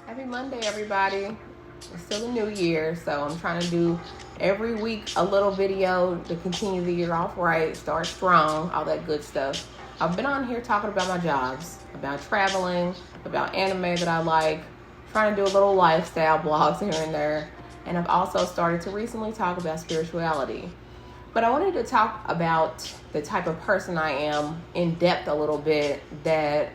Happy Monday, everybody. It's still a new year, so I'm trying to do every week a little video to continue the year off right, start strong, all that good stuff. I've been on here talking about my jobs, about traveling, about anime that I like, trying to do a little lifestyle blogs here and there, and I've also started to recently talk about spirituality. But I wanted to talk about the type of person I am in depth a little bit that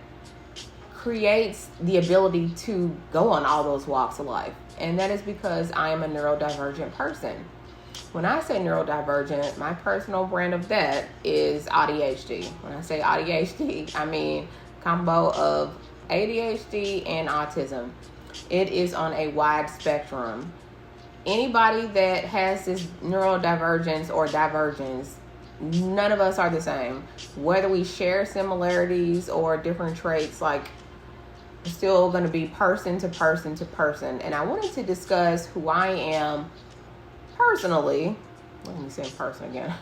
creates the ability to go on all those walks of life. And that is because I am a neurodivergent person. When I say neurodivergent, my personal brand of that is ADHD. When I say ADHD, I mean combo of ADHD and autism. It is on a wide spectrum. Anybody that has this neurodivergence or divergence, none of us are the same. Whether we share similarities or different traits, like still going to be person to person to person. And I wanted to discuss who I am personally. Let me say person again.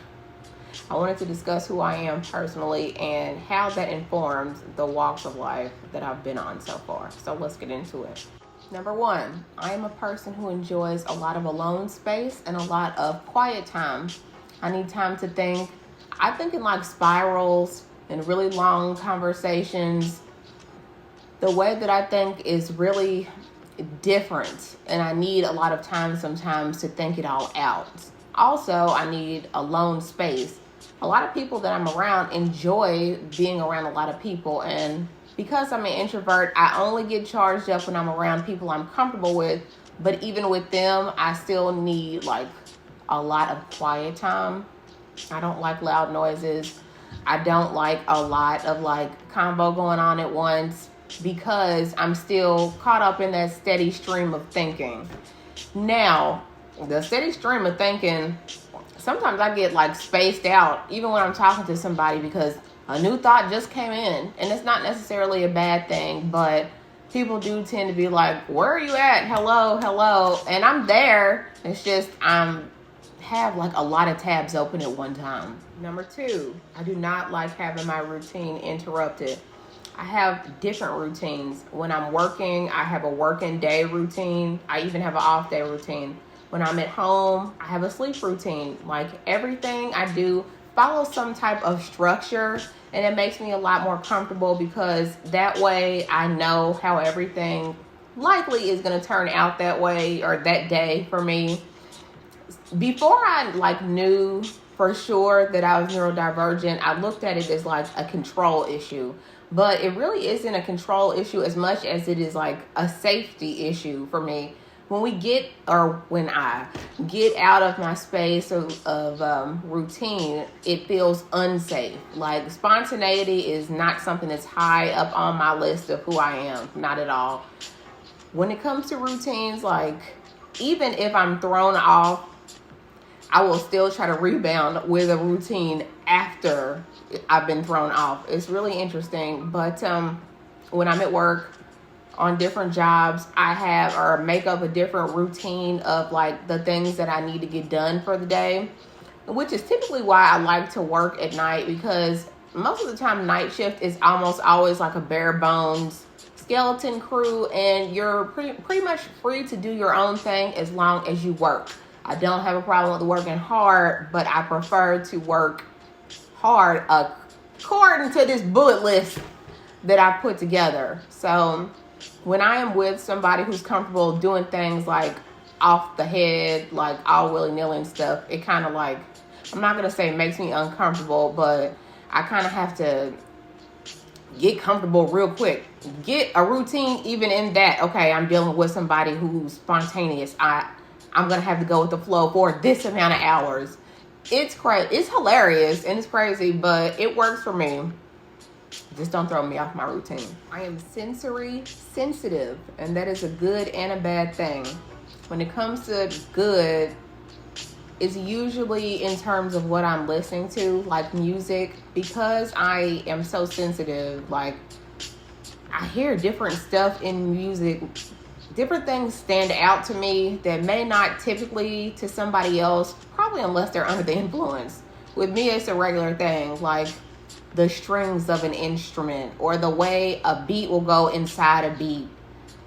I wanted to discuss who I am personally and how that informs the walks of life that I've been on so far. So let's get into it. Number one, I am a person who enjoys a lot of alone space and a lot of quiet time. I need time to think. I think in like spirals and really long conversations. The way that I think is really different, and I need a lot of time sometimes to think it all out. Also, I need alone space. A lot of people that I'm around enjoy being around a lot of people, and because I'm an introvert, I only get charged up when I'm around people I'm comfortable with, but even with them, I still need like a lot of quiet time. I don't like loud noises. I don't like a lot of like combo going on at once, because I'm still caught up in that steady stream of thinking. Now, the steady stream of thinking, sometimes I get like spaced out, even when I'm talking to somebody, because a new thought just came in. And it's not necessarily a bad thing, but people do tend to be like, where are you at? Hello. And I'm there. It's just have like a lot of tabs open at one time. Number two, I do not like having my routine interrupted. I have different routines. When I'm working, I have a working day routine. I even have an off day routine. When I'm at home, I have a sleep routine. Like everything I do follows some type of structure, and it makes me a lot more comfortable because that way I know how everything likely is going to turn out that way or that day for me. Before I like knew for sure that I was neurodivergent, I looked at it as like a control issue. But it really isn't a control issue as much as it is like a safety issue for me. When I get out of my space of routine, it feels unsafe. Like spontaneity is not something that's high up on my list of who I am. Not at all. When it comes to routines, like even if I'm thrown off, I will still try to rebound with a routine after I've been thrown off. It's really interesting. But when I'm at work on different jobs, I have or make up a different routine of like the things that I need to get done for the day, which is typically why I like to work at night, because most of the time night shift is almost always like a bare bones skeleton crew, and you're pretty much free to do your own thing as long as you work. I don't have a problem with working hard, but I prefer to work hard according to this bullet list that I put together. So when I am with somebody who's comfortable doing things like off the head, like all willy-nilly and stuff, it kind of like, I'm not going to say it makes me uncomfortable, but I kind of have to get comfortable real quick. Get a routine even in that, okay, I'm dealing with somebody who's spontaneous. I'm going to have to go with the flow for this amount of hours. It's crazy. It's hilarious and it's crazy, but it works for me. Just don't throw me off my routine. I am sensory sensitive, and that is a good and a bad thing. When it comes to good, it's usually in terms of what I'm listening to, like music, because I am so sensitive. Like I hear different stuff in music. Different things stand out to me that may not typically to somebody else, probably unless they're under the influence. With me, it's a regular thing, like the strings of an instrument or the way a beat will go inside a beat.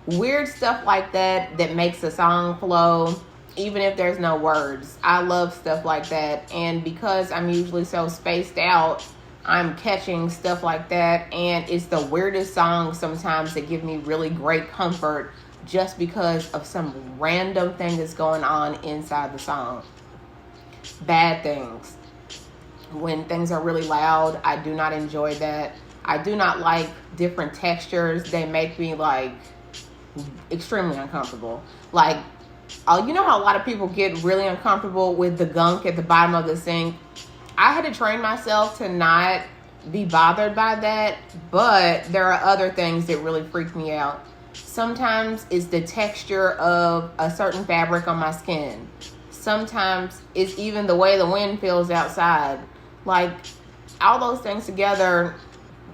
weird stuff like that that makes a song flow, even if there's no words. I love stuff like that. And because I'm usually so spaced out, I'm catching stuff like that. And it's the weirdest songs sometimes that give me really great comfort just because of some random thing that's going on inside the song. Bad things. When things are really loud, I do not enjoy that. I do not like different textures. They make me like extremely uncomfortable. Like, you know how a lot of people get really uncomfortable with the gunk at the bottom of the sink? I had to train myself to not be bothered by that, but there are other things that really freak me out. Sometimes it's the texture of a certain fabric on my skin. Sometimes it's even the way the wind feels outside. Like, all those things together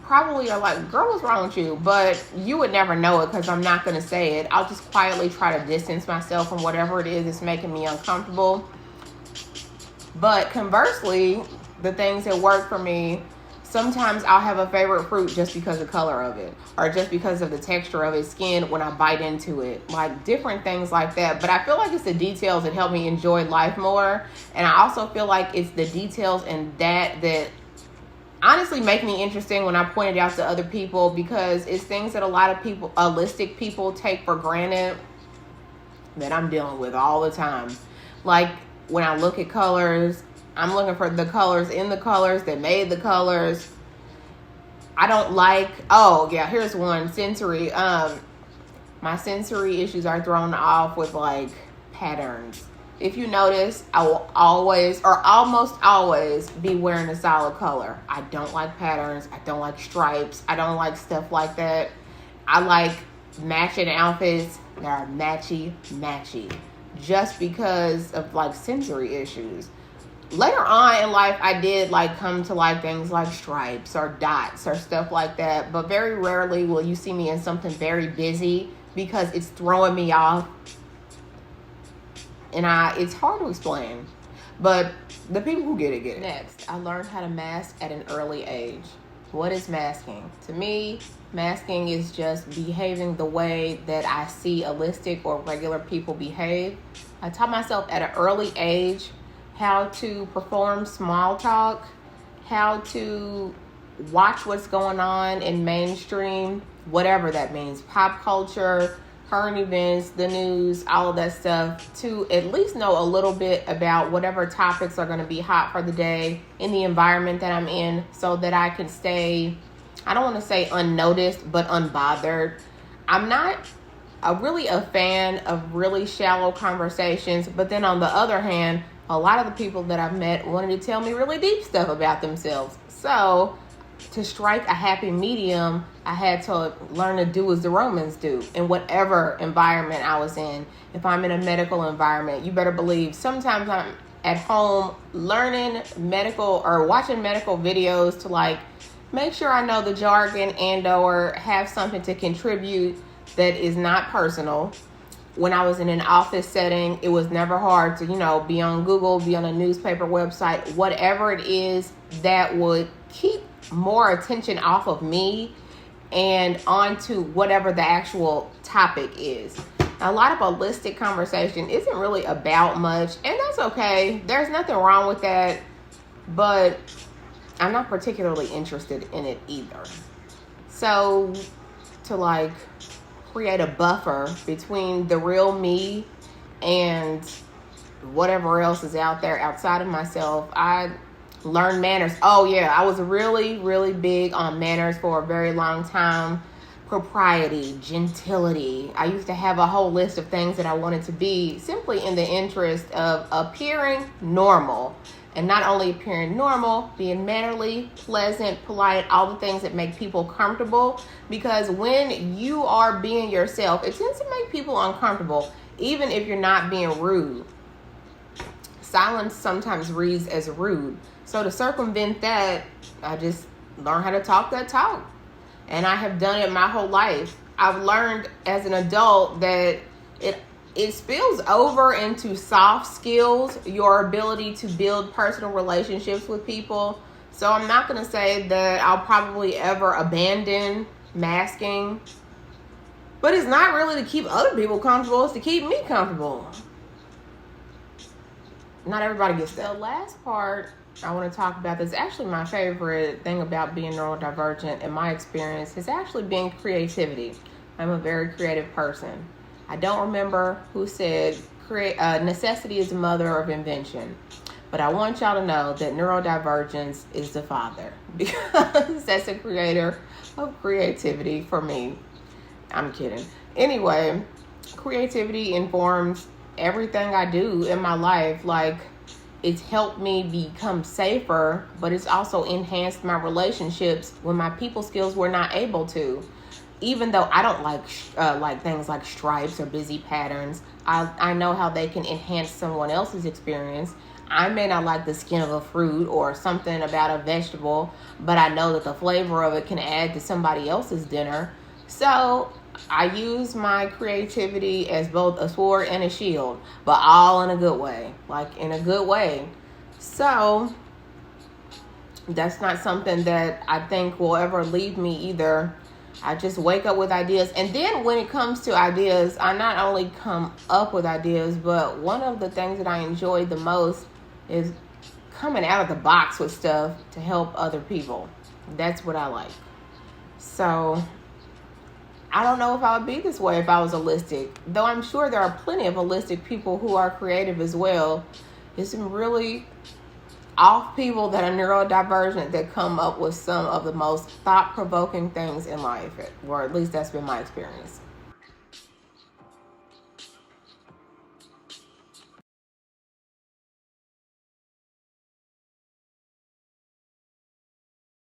probably are like, girl, what's wrong with you? But you would never know it because I'm not going to say it. I'll just quietly try to distance myself from whatever it is that's making me uncomfortable. But conversely, the things that work for me, sometimes I'll have a favorite fruit just because of the color of it, or just because of the texture of its skin when I bite into it, like different things like that. But I feel like it's the details that help me enjoy life more. And I also feel like it's the details in that honestly make me interesting when I point it out to other people, because it's things that a lot of people, holistic people, take for granted that I'm dealing with all the time. Like, when I look at colors, I'm looking for the colors in the colors that made the colors. I don't like, here's one, sensory. My sensory issues are thrown off with like patterns. If you notice, I will always or almost always be wearing a solid color. I don't like patterns. I don't like stripes. I don't like stuff like that. I like matching outfits that are matchy, just because of like sensory issues. Later on in life, I did like come to like things like stripes or dots or stuff like that. But very rarely will you see me in something very busy because it's throwing me off. And it's hard to explain, but the people who get it, get it. Next, I learned how to mask at an early age. What is masking? To me, masking is just behaving the way that I see holistic or regular people behave. I taught myself at an early age how to perform small talk, how to watch what's going on in mainstream, whatever that means, pop culture, current events, the news, all of that stuff, to at least know a little bit about whatever topics are going to be hot for the day in the environment that I'm in, so that I can stay, I don't want to say unnoticed, but unbothered. I'm not really a fan of really shallow conversations, but then on the other hand, a lot of the people that I've met wanted to tell me really deep stuff about themselves. So to strike a happy medium, I had to learn to do as the Romans do in whatever environment I was in. If I'm in a medical environment, you better believe sometimes I'm at home learning medical or watching medical videos to like make sure I know the jargon and or have something to contribute that is not personal. When I was in an office setting, it was never hard to, be on Google, be on a newspaper website, whatever it is that would keep more attention off of me and onto whatever the actual topic is. A lot of holistic conversation isn't really about much, and that's okay. There's nothing wrong with that, but I'm not particularly interested in it either. So to like create a buffer between the real me and whatever else is out there outside of myself, I learned manners. I was really, really big on manners for a very long time. Propriety, gentility. I used to have a whole list of things that I wanted to be simply in the interest of appearing normal. And not only appearing normal, being mannerly, pleasant, polite, all the things that make people comfortable. Because when you are being yourself, it tends to make people uncomfortable, even if you're not being rude. Silence sometimes reads as rude. So to circumvent that, I just learned how to talk that talk. And I have done it my whole life. I've learned as an adult that it spills over into soft skills, your ability to build personal relationships with people. So I'm not going to say that I'll probably ever abandon masking. But it's not really to keep other people comfortable, it's to keep me comfortable. Not everybody gets that. The last part I want to talk about is actually my favorite thing about being neurodivergent in my experience is actually being creativity. I'm a very creative person. I don't remember who said necessity is the mother of invention. But I want y'all to know that neurodivergence is the father because that's the creator of creativity for me. I'm kidding. Anyway, creativity informs everything I do in my life. Like, it's helped me become safer, but it's also enhanced my relationships when my people skills were not able to. Even though I don't like things like stripes or busy patterns, I know how they can enhance someone else's experience. I may not like the skin of a fruit or something about a vegetable, but I know that the flavor of it can add to somebody else's dinner. So I use my creativity as both a sword and a shield, but all in a good way, like in a good way. So that's not something that I think will ever leave me either. I just wake up with ideas. And then when it comes to ideas, I not only come up with ideas, but one of the things that I enjoy the most is coming out of the box with stuff to help other people. That's what I like. So I don't know if I would be this way if I was holistic, though I'm sure there are plenty of holistic people who are creative as well. There's some really off people that are neurodivergent that come up with some of the most thought-provoking things in life, or at least that's been my experience.